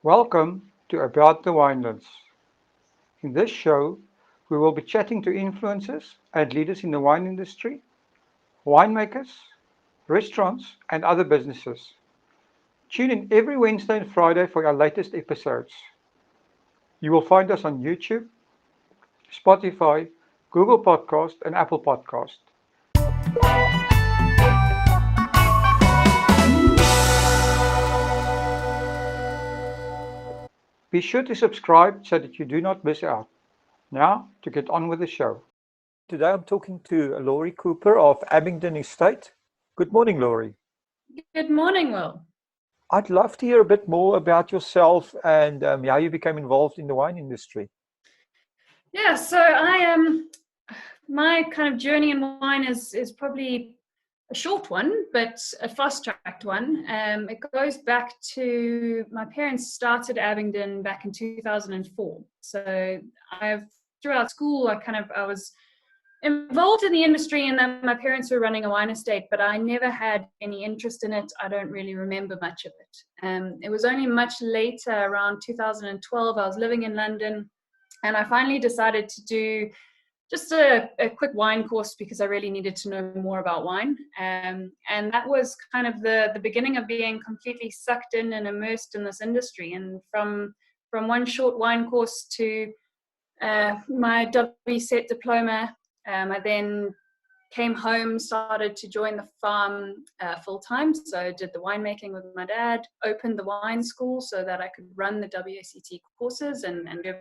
Welcome to About the Winelands. In this show, we will be chatting to influencers and leaders in the wine industry, winemakers, restaurants, and other businesses. Tune in every Wednesday and Friday for our latest episodes. You will find us on YouTube, Spotify, Google Podcast, and Apple Podcast. Be sure to subscribe so that you do not miss out. Now, to get on with the show. Today I'm talking to Laurie Cooper of Abingdon Estate. Good morning, Laurie. Good morning, Will. I'd love to hear a bit more about yourself and how you became involved in the wine industry. Yeah, so my kind of journey in wine is probably a short one, but a fast-tracked one. It goes back to my parents started Abingdon back in 2004. So throughout school, I was involved in the industry, and then my parents were running a wine estate, but I never had any interest in it. I don't really remember much of it. It was only much later, around 2012, I was living in London, and I finally decided to do just a quick wine course because I really needed to know more about wine. And that was kind of the beginning of being completely sucked in and immersed in this industry. And from one short wine course to my WSET diploma, I then came home, started to join the farm full-time. So I did the winemaking with my dad, opened the wine school so that I could run the WSET courses and do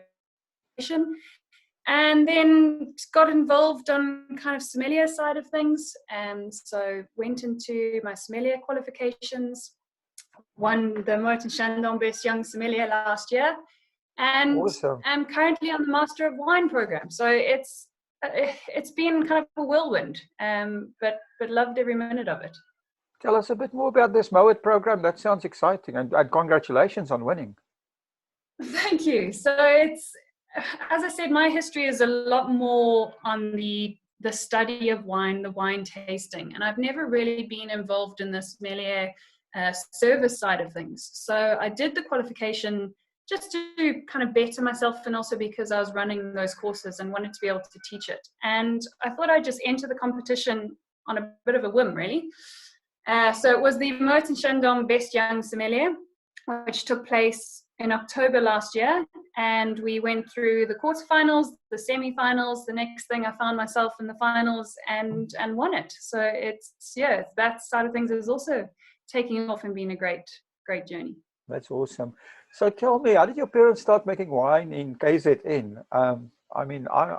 and then got involved on kind of sommelier side of things. And so went into my sommelier qualifications, won the Moet Chandon Best Young Sommelier last year, and Awesome. I'm currently on the Master of Wine program. So it's been kind of a whirlwind, but loved every minute of it. Tell us a bit more about this Moet program. That sounds exciting, and congratulations on winning. Thank you. So it's, as I said, my history is a lot more on the study of wine, the wine tasting, and I've never really been involved in the sommelier service side of things. So I did the qualification just to kind of better myself, and also because I was running those courses and wanted to be able to teach it. And I thought I'd just enter the competition on a bit of a whim, really. So it was the Moet Chandon Best Young Sommelier, which took place in October last year, and we went through the quarterfinals, the semi-finals. The next thing, I found myself in the finals and won it. So it's that side of things is also taking off and being a great journey. That's awesome. So tell me, how did your parents start making wine in KZN? I mean, I'm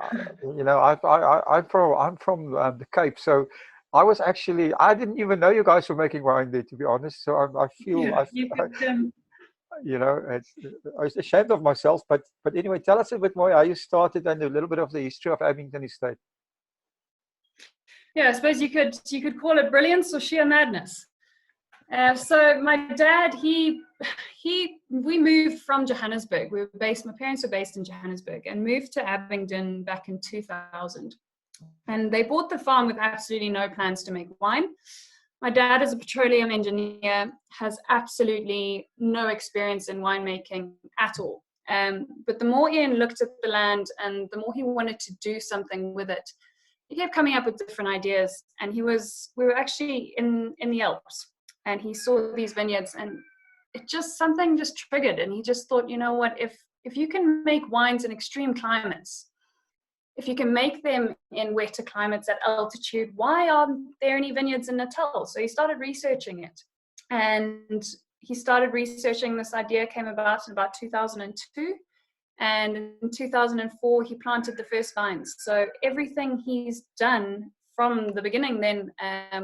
from the Cape, so I didn't even know you guys were making wine there, to be honest. So I feel, I was ashamed of myself. But anyway, tell us a bit more how you started and a little bit of the history of Abingdon Estate. Yeah, I suppose you could call it brilliance or sheer madness. So my dad, we moved from Johannesburg. My parents were based in Johannesburg and moved to Abingdon back in 2000. And they bought the farm with absolutely no plans to make wine. My dad is a petroleum engineer, has absolutely no experience in winemaking at all. But the more Ian looked at the land and the more he wanted to do something with it, he kept coming up with different ideas. And we were actually in the Alps, and he saw these vineyards, and something just triggered. And he just thought, you know what, if you can make wines in extreme climates, if you can make them in wetter climates at altitude, why aren't there any vineyards in Natal? So he started researching it. And he started researching, this idea came about in about 2002. And in 2004, he planted the first vines. So everything he's done from the beginning then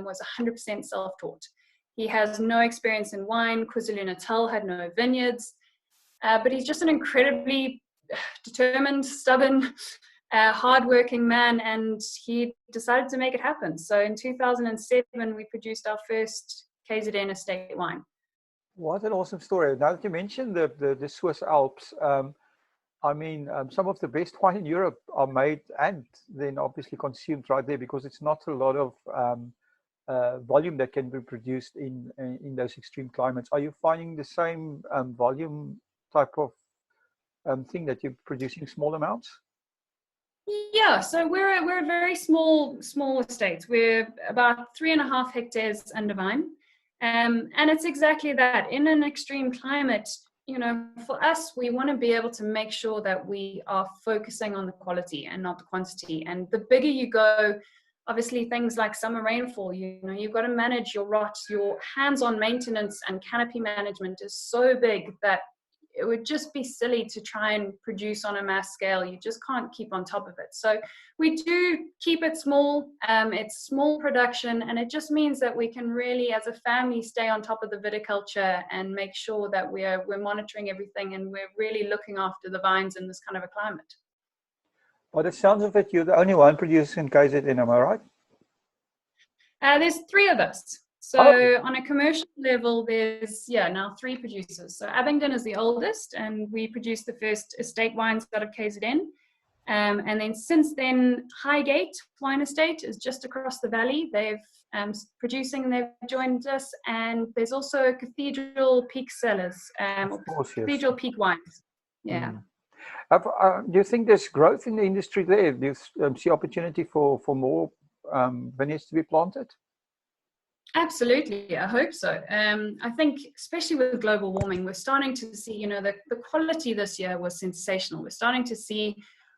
was 100% self-taught. He has no experience in wine. KwaZulu-Natal had no vineyards. But he's just an incredibly determined, stubborn, hardworking man, and he decided to make it happen. So in 2007, we produced our first KZN estate wine. What an awesome story. Now that you mentioned the Swiss Alps, some of the best wine in Europe are made and then obviously consumed right there, because it's not a lot of volume that can be produced in those extreme climates. Are you finding the same volume type of thing that you're producing small amounts? Yeah, so we're a very small estate. We're about 3.5 hectares under vine, and it's exactly that. In an extreme climate, for us, we want to be able to make sure that we are focusing on the quality and not the quantity. And the bigger you go, obviously things like summer rainfall, you've got to manage your rot. Your hands-on maintenance and canopy management is so big that it would just be silly to try and produce on a mass scale. You just can't keep on top of it. So we do keep it small. It's small production, and it just means that we can really, as a family, stay on top of the viticulture and make sure that we're monitoring everything, and we're really looking after the vines in this kind of a climate. By the sounds of it, you're the only wine producer in KZN, am I right? There's 3 of us. So on a commercial level, there's now 3 producers. So Abingdon is the oldest, and we produced the first estate wines out of KZN. And then since then, Highgate Wine Estate is just across the valley. They've producing, and they've joined us. And there's also Cathedral Peak Cellars, Cathedral Peak Wines. Yeah. Do you think there's growth in the industry there? Do you see opportunity for more vineyards to be planted? Absolutely, I hope so. I think, especially with global warming, we're starting to see, the quality this year was sensational. We're starting to see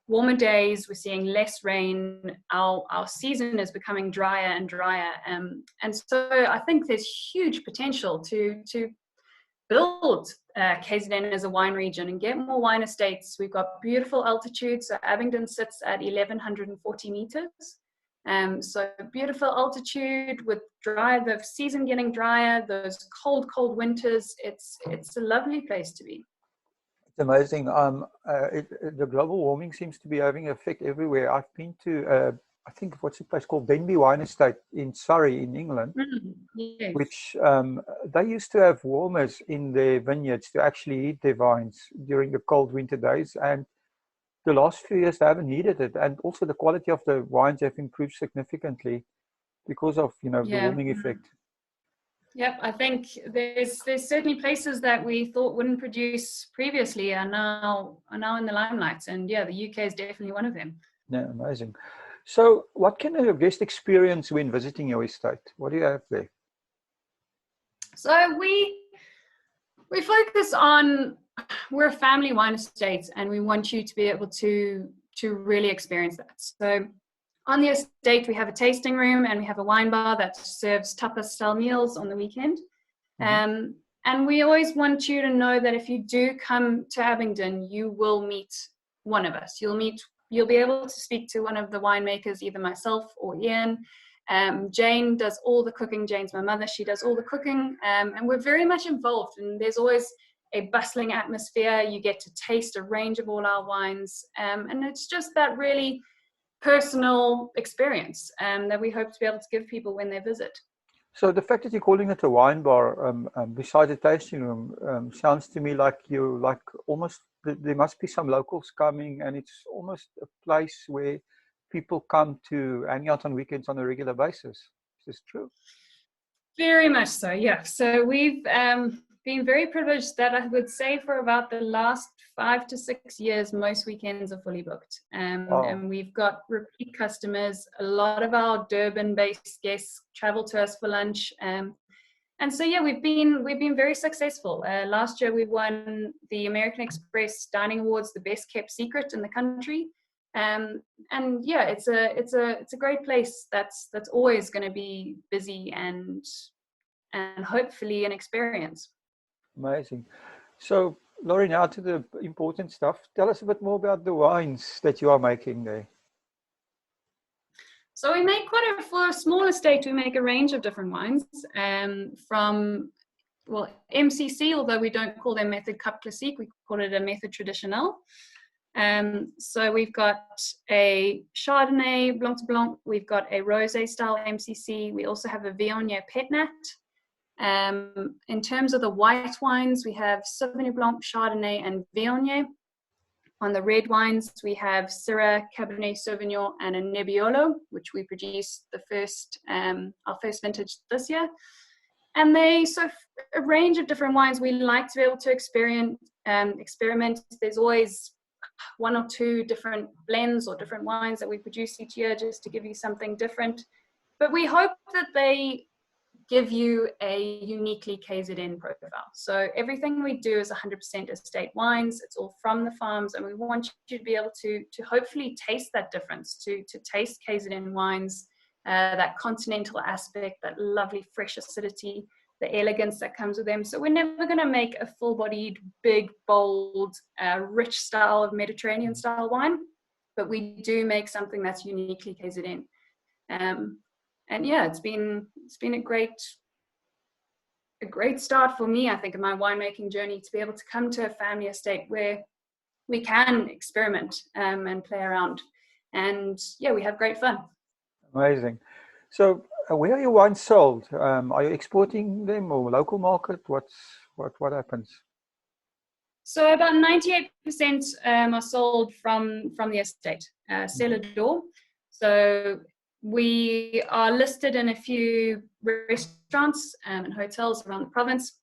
warmer days. We're seeing less rain. Our season is becoming drier and drier. And so I think there's huge potential to build KZN as a wine region and get more wine estates. We've got beautiful altitude. So Abingdon sits at 1,140 meters. So beautiful altitude with the season getting drier, those cold winters. It's a lovely place to be. It's amazing. The global warming seems to be having an effect everywhere. I've been to, I think, what's the place called Benby Wine Estate in Surrey in England, yes. which they used to have warmers in their vineyards to actually heat their vines during the cold winter days. And the last few years they haven't needed it, and also the quality of the wines have improved significantly because of the warming effect. Yep, I think there's certainly places that we thought wouldn't produce previously are now in the limelight, and the UK is definitely one of them. Yeah, amazing. So, what can a guest experience when visiting your estate? What do you have there? So we focus on, we're a family wine estate, and we want you to be able to really experience that. So on the estate, we have a tasting room, and we have a wine bar that serves tapas-style meals on the weekend. And we always want you to know that if you do come to Abingdon, you will meet one of us. You'll be able to speak to one of the winemakers, either myself or Ian. Jane does all the cooking. Jane's my mother. She does all the cooking, and we're very much involved. And there's always a bustling atmosphere. You get to taste a range of all our wines, and it's just that really personal experience that we hope to be able to give people when they visit. So the fact that you're calling it a wine bar beside the tasting room sounds to me like you almost there must be some locals coming, and it's almost a place where people come to hang out on weekends on a regular basis. Is this true? Very much so, yeah. So we've been very privileged that I would say for about the last 5 to 6 years, most weekends are fully booked. And we've got repeat customers. A lot of our Durban-based guests travel to us for lunch. And so, we've been very successful. Last year, we won the American Express Dining Awards, the best kept secret in the country. And it's a great place that's always going to be busy and hopefully an experience. Amazing. So, Laurie, now to the important stuff. Tell us a bit more about the wines that you are making there. So we make for a small estate, we make a range of different wines from, MCC, although we don't call them Method Cup Classique, we call it a Method Traditionnel. So we've got a Chardonnay Blanc de Blanc, we've got a Rosé style MCC, we also have a Viognier Petnat. In terms of the white wines, we have Sauvignon Blanc, Chardonnay, and Viognier. On the red wines, we have Syrah, Cabernet Sauvignon, and a Nebbiolo, which we produced our first vintage this year. And a range of different wines. We like to be able to experiment. There's always one or two different blends or different wines that we produce each year just to give you something different. But we hope that they give you a uniquely KZN profile. So everything we do is 100% estate wines. It's all from the farms, and we want you to be able to hopefully taste that difference, to taste KZN wines, that continental aspect, that lovely fresh acidity, the elegance that comes with them. So we're never going to make a full-bodied, big, bold, rich style of Mediterranean style wine, but we do make something that's uniquely KZN. And yeah, it's been a great start for me, I think, in my winemaking journey, to be able to come to a family estate where we can experiment and play around. And yeah, we have great fun. Amazing. So where are your wines sold? Are you exporting them or local market? What happens? So about 98% are sold from the estate, cellar door. So we are listed in a few restaurants and hotels around the province,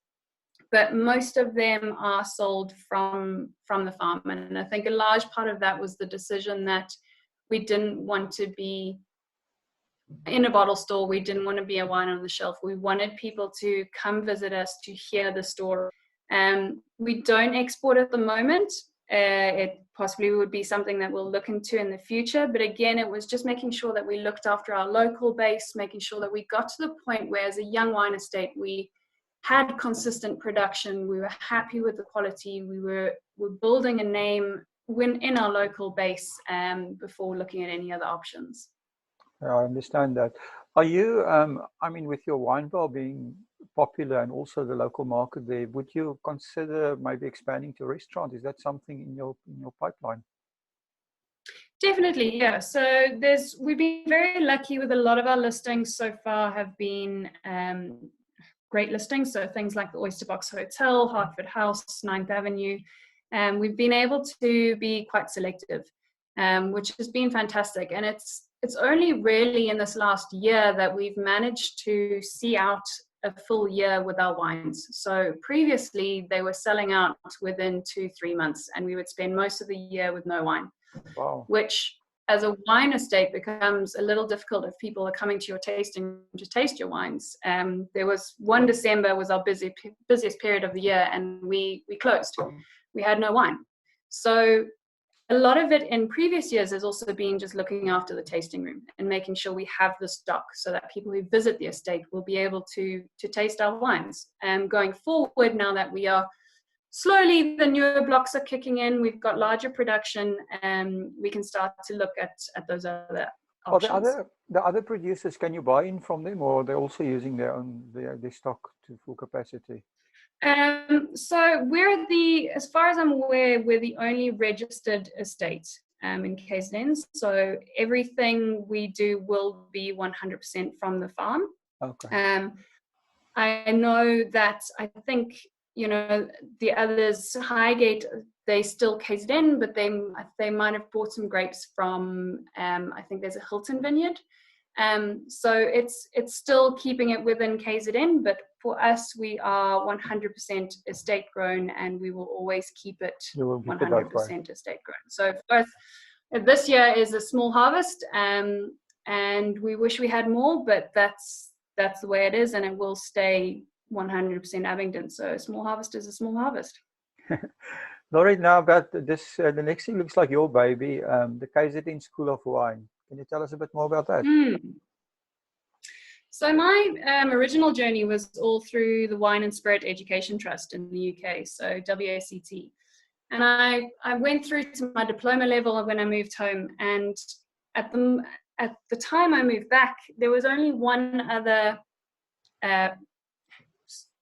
but most of them are sold from the farm. And I think a large part of that was the decision that we didn't want to be in a bottle store. We didn't want to be a wine on the shelf. We wanted people to come visit us, to hear the story. We don't export at the moment. It possibly would be something that we'll look into in the future. But again, it was just making sure that we looked after our local base, making sure that we got to the point where, as a young wine estate, we had consistent production. We were happy with the quality. we're building a name in our local base before looking at any other options. I understand that. Are you, with your wine bar being popular and also the local market there, would you consider maybe expanding to restaurant? Is that something in your pipeline? Definitely, yeah. So we've been very lucky with a lot of our listings so far have been great listings. So things like the Oyster Box Hotel, Hertford House, 9th Avenue. We've been able to be quite selective, which has been fantastic. And it's only really in this last year that we've managed to see out a full year with our wines. So previously they were selling out within 2-3 months, and we would spend most of the year with no wine. Wow. Which, as a wine estate, becomes a little difficult if people are coming to your tasting to taste your wines. There was one December was our busiest period of the year, and we closed. We had no wine. So a lot of it in previous years has also been just looking after the tasting room and making sure we have the stock so that people who visit the estate will be able to taste our wines. Going forward, now that we are slowly, the newer blocks are kicking in, we've got larger production, and we can start to look at those other options. The other producers, can you buy in from them, or are they also using their stock to full capacity? So as far as I'm aware, we're the only registered estate in KZN. So everything we do will be 100% from the farm. Okay. I know that I think, the others, Highgate, they still KZN, but they might have bought some grapes from, I think there's a Hilton vineyard. So it's still keeping it within KZN, but for us, we are 100% estate grown, and we will always keep it 100% estate grown. So both this year is a small harvest, and we wish we had more, but that's the way it is, and it will stay 100% Abingdon. So a small harvest is a small harvest. Laurie, now about this, the next thing looks like your baby, the KZN School of Wine. Can you tell us a bit more about that? So my original journey was all through the Wine and Spirit Education Trust in the UK, so WACT. And I went through to my diploma level when I moved home. And at the time I moved back, there was only one other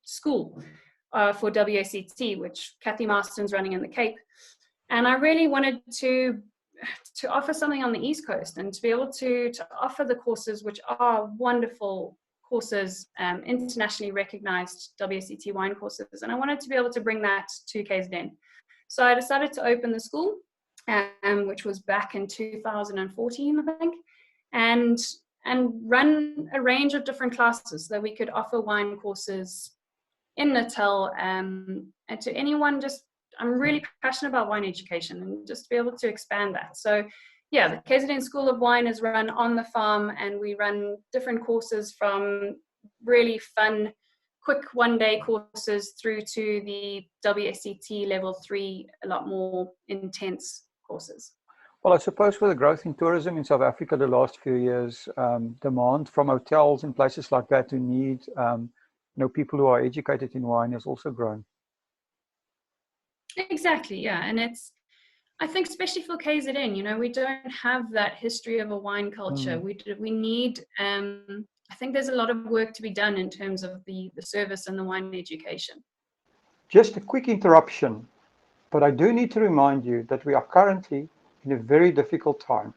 school for WACT, which Kathy Marston's running in the Cape. And I really wanted to offer something on the East Coast, and to be able to offer the courses, which are wonderful courses, internationally recognized WACT wine courses. And I wanted to be able to bring that to KZN. So I decided to open the school, which was back in 2014, I think. And run a range of different classes so that we could offer wine courses in Natal, and to anyone. Just, I'm really passionate about wine education and just to be able to expand that. So yeah, the KZN School of Wine is run on the farm, and we run different courses from really fun, quick one-day courses through to the WSET level 3, a lot more intense courses. Well, I suppose with the growth in tourism in South Africa the last few years, demand from hotels and places like that who need people who are educated in wine has also grown. Exactly, yeah. And it's, I think especially for KZN, we don't have that history of a wine culture. We need, I think there's a lot of work to be done in terms of the service and the wine education. Just a quick interruption, but I do need to remind you that we are currently in a very difficult time.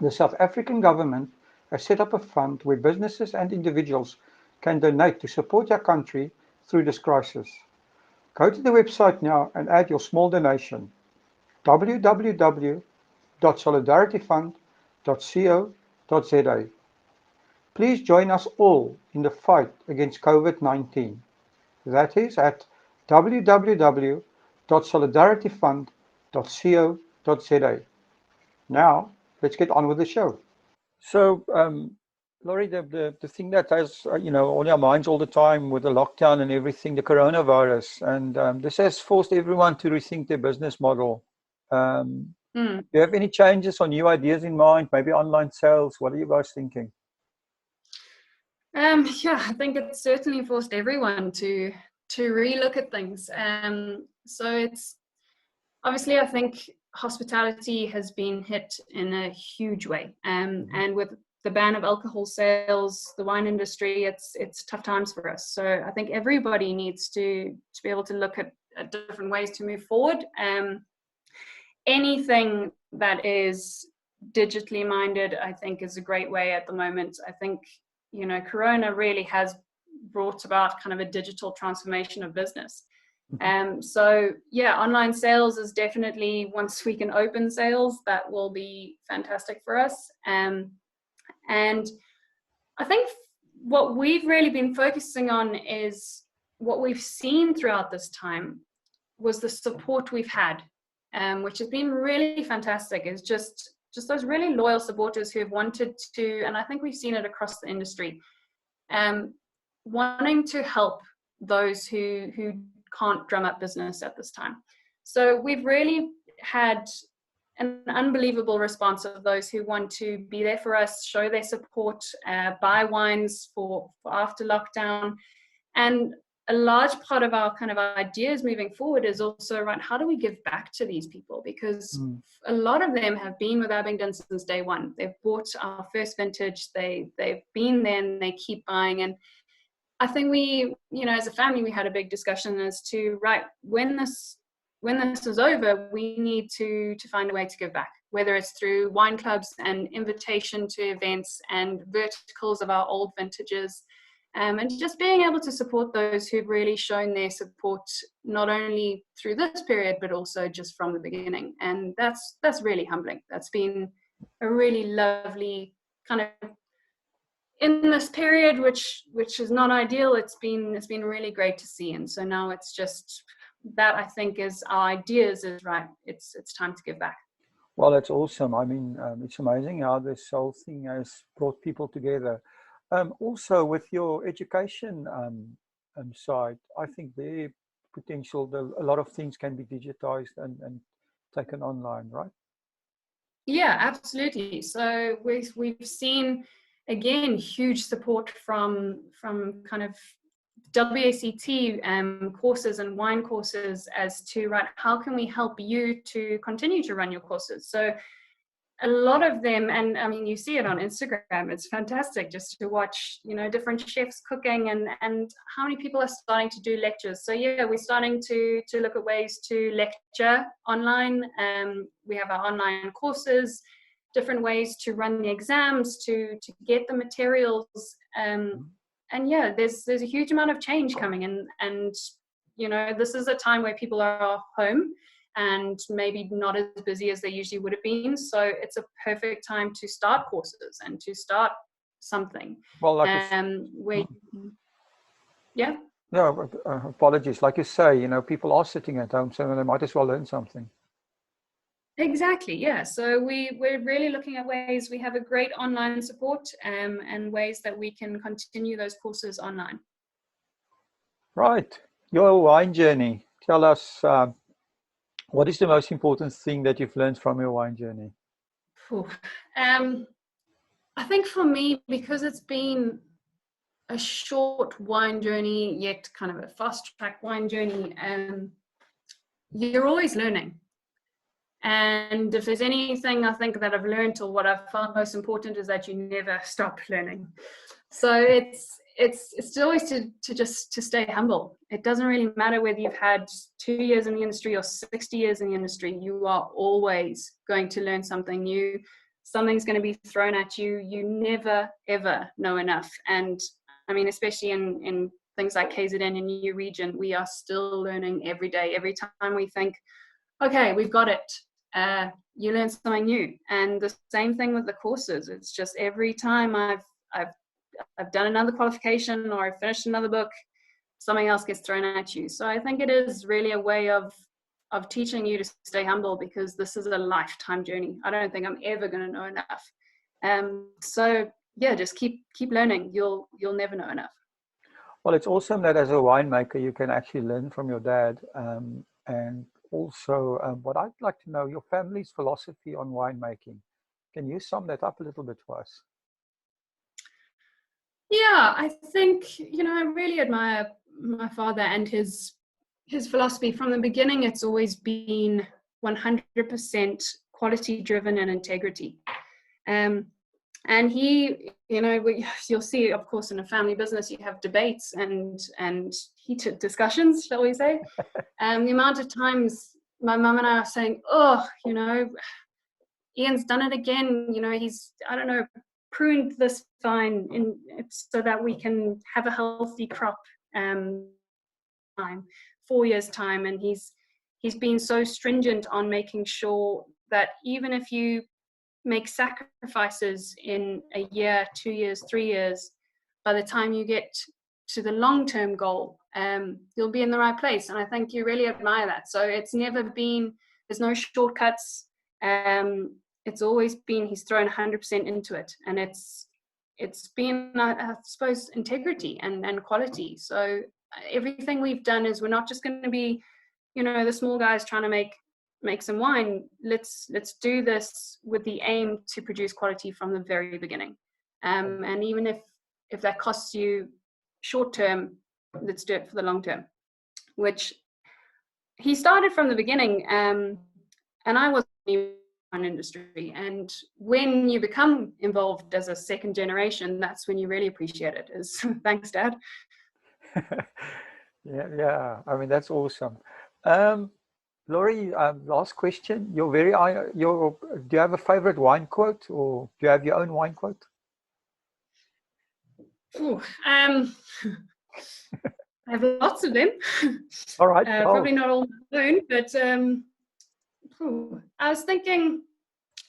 The South African government has set up a fund where businesses and individuals can donate to support their country through this crisis. Go to the website now and add your small donation. www.solidarityfund.co.za. Please join us all in the fight against COVID-19. That is at www.solidarityfund.co.za. Now, let's get on with the show. So, Laurie, the thing that has on our minds all the time with the lockdown and everything, the coronavirus, and this has forced everyone to rethink their business model. Do you have any changes or new ideas in mind? Maybe online sales? What are you guys thinking? Yeah, I think it's certainly forced everyone to relook at things. So it's obviously, I think hospitality has been hit in a huge way, and with the ban of alcohol sales, the wine industry, it's tough times for us. So I think everybody needs to be able to look at different ways to move forward. Anything that is digitally minded, I think, is a great way at the moment. I think Corona really has brought about kind of a digital transformation of business. So yeah, online sales is definitely, once we can open sales, that will be fantastic for us. And I think what we've really been focusing on is what we've seen throughout this time was the support we've had, which has been really fantastic. Is just those really loyal supporters who have wanted to, and I think we've seen it across the industry, wanting to help those who can't drum up business at this time. So we've really had an unbelievable response of those who want to be there for us, show their support, buy wines for after lockdown. And a large part of our kind of ideas moving forward is also around how do we give back to these people? Because a lot of them have been with Abingdon since day one. They've bought our first vintage, they've been there and they keep buying. And I think we, as a family, we had a big discussion as to, right, when this is over, we need to find a way to give back, whether it's through wine clubs and invitation to events and verticals of our old vintages, and just being able to support those who've really shown their support, not only through this period, but also just from the beginning. And that's really humbling. That's been a really lovely kind of, in this period, which is not ideal, it's been really great to see. And so now it's just that, I think, is our ideas is right. It's time to give back. Well, that's awesome. I mean, it's amazing how this whole thing has brought people together. Also, with your education side, I think there potential, a lot of things can be digitized and taken online, right? Yeah, absolutely. So we've seen, again, huge support from kind of WACT courses and wine courses as to, right, how can we help you to continue to run your courses? So a lot of them, and I mean, you see it on Instagram, it's fantastic just to watch, different chefs cooking and how many people are starting to do lectures. So yeah, we're starting to look at ways to lecture online. We have our online courses, different ways to run the exams, to get the materials. And yeah, there's a huge amount of change coming in, and this is a time where people are home and maybe not as busy as they usually would have been. So it's a perfect time to start courses and to start something. Well, like where, yeah. no, apologies. Like you say, you know, people are sitting at home, so they might as well learn something. Exactly, yeah. So we're really looking at ways. We have a great online support and ways that we can continue those courses online. Right. Your wine journey. Tell us, what is the most important thing that you've learned from your wine journey? I think for me, because it's been a short wine journey, yet kind of a fast track wine journey, you're always learning. And if there's anything I think that I've learned, or what I've found most important, is that you never stop learning. So it's always to stay humble. It doesn't really matter whether you've had 2 years in the industry or 60 years in the industry. You are always going to learn something new. Something's going to be thrown at you. You never ever know enough. And I mean, especially in things like KZN, a new region, we are still learning every day. Every time we think, okay, we've got it, you learn something new. And the same thing with the courses. It's just every time I've done another qualification or I've finished another book, something else gets thrown at you. So I think it is really a way of teaching you to stay humble, because this is a lifetime journey. I don't think I'm ever going to know enough. So yeah, just keep learning. You'll never know enough. Well, it's awesome that as a winemaker, you can actually learn from your dad. And also, what I'd like to know, your family's philosophy on winemaking. Can you sum that up a little bit for us? Yeah, I think, I really admire my father and his philosophy. From the beginning, it's always been 100% quality driven and integrity. And he, you'll see, of course, in a family business, you have debates and heated discussions, shall we say. The amount of times my mum and I are saying, oh, Ian's done it again. He's, I don't know, pruned this vine so that we can have a healthy crop 4 years time. And he's been so stringent on making sure that even if you make sacrifices in a year, 2 years, 3 years, by the time you get to the long-term goal, you'll be in the right place. And I think you really admire that. So it's never been, there's no shortcuts. It's always been, he's thrown 100% into it. And it's been, I suppose, integrity and quality. So everything we've done is, we're not just going to be, the small guys trying to make some wine. Let's do this with the aim to produce quality from the very beginning. And even if that costs you short term, let's do it for the long term, which he started from the beginning. And I was in the wine industry. And when you become involved as a second generation, that's when you really appreciate it. Is thanks, Dad. Yeah. I mean, that's awesome. Laurie, last question. Do you have a favorite wine quote, or do you have your own wine quote? I have lots of them. All right. Probably not all my own, but I was thinking,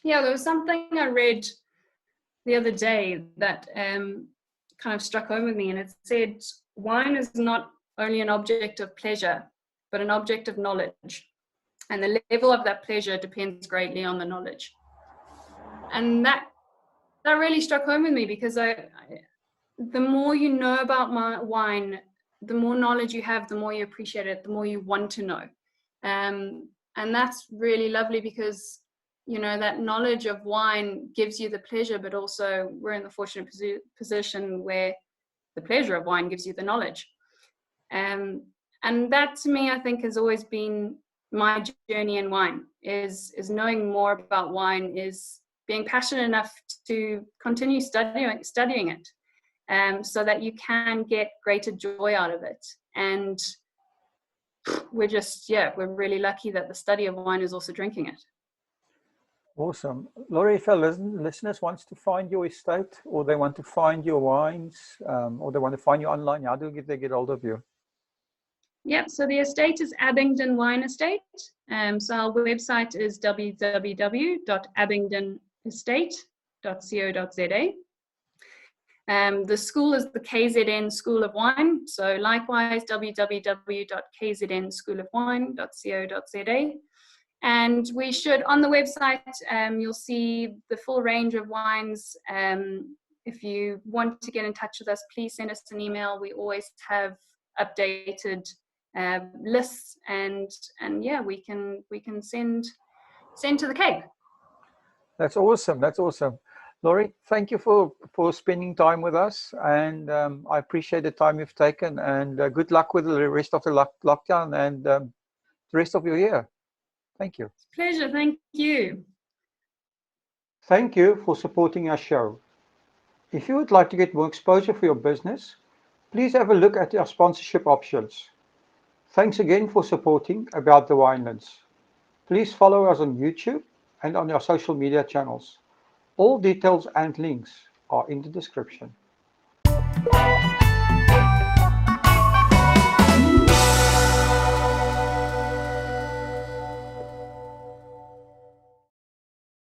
there was something I read the other day that kind of struck home with me, and it said, wine is not only an object of pleasure, but an object of knowledge. And the level of that pleasure depends greatly on the knowledge. And that really struck home with me, because the more you know about my wine, the more knowledge you have, the more you appreciate it, the more you want to know. And that's really lovely, because, that knowledge of wine gives you the pleasure, but also we're in the fortunate position where the pleasure of wine gives you the knowledge. And that, to me, I think, has always been my journey in wine, is knowing more about wine, is being passionate enough to continue studying it, so that you can get greater joy out of it. And we're really lucky that the study of wine is also drinking it. Awesome. Laurie, if our listeners wants to find your estate, or they want to find your wines, or they want to find you online, how do they get hold of you? Yep, so the estate is Abingdon Wine Estate. So our website is www.abingdonestate.co.za. The school is the KZN School of Wine. So likewise, www.kznschoolofwine.co.za. And we should, on the website, you'll see the full range of wines. If you want to get in touch with us, please send us an email. We always have updated lists, and yeah, we can send to the Cape. That's awesome. That's awesome. Laurie, thank you for spending time with us, and I appreciate the time you've taken, and good luck with the rest of the lockdown and the rest of your year. Thank you. It's a pleasure. Thank you. Thank you for supporting our show. If you would like to get more exposure for your business, please have a look at our sponsorship options. Thanks again for supporting About the Winelands. Please follow us on YouTube and on our social media channels. All details and links are in the description.